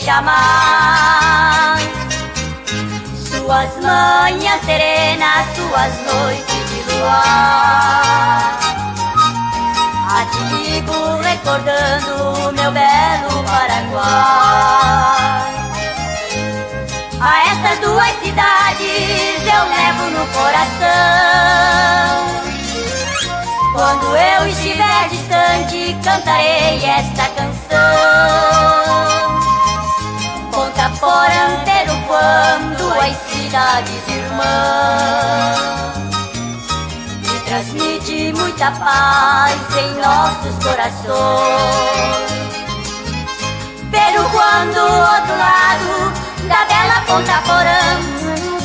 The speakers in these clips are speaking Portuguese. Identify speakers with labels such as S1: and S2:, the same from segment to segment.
S1: chamar. Suas manhãs serenas, suas noites de luar, a te ligo recordando o meu belo Paraguai. A essas duas cidades eu levo no coração. Quando eu estiver distante, cantarei esta canção. Ponta Porã, Peruquã, duas cidades irmãs, me transmite muita paz em nossos corações. Peruquã do outro lado da bela Ponta Porã,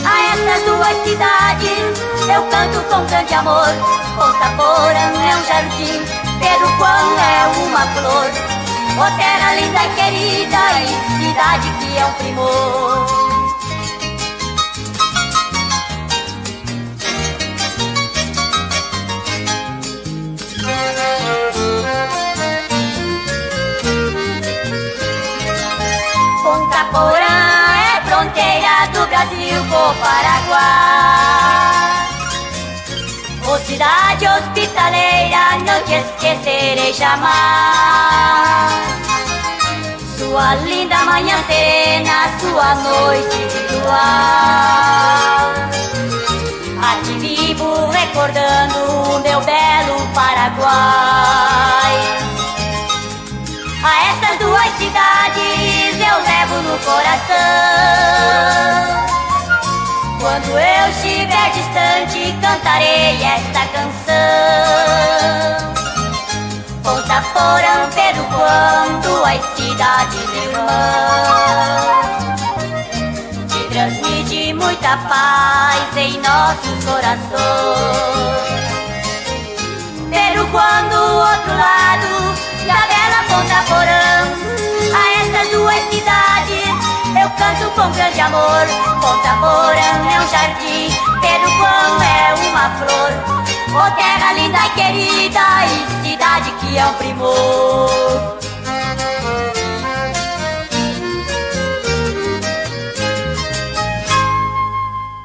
S1: a essas duas cidades eu canto com grande amor. Ponta Porã é um jardim, Peruquã é uma flor. Ó terra linda e querida e cidade que é um primor. Ponta Porã é fronteira do Brasil com o Paraguai. Ô cidade hospitaleira, não te esquecerei jamais. Sua linda manhã serena, sua noite de luar, a te vivo recordando o meu belo Paraguai. A essas duas cidades eu levo no coração. Quando eu estiver distante, cantarei esta canção. Ponta Porã, Peruquã, duas cidades irmãs, te transmite muita paz em nossos corações. Peruquã do outro lado da bela Ponta Porã, a essas duas cidades eu canto com grande amor. Ponta Porã é um jardim, Peruquã é uma flor. Ô terra linda e querida e cidade que é um primor.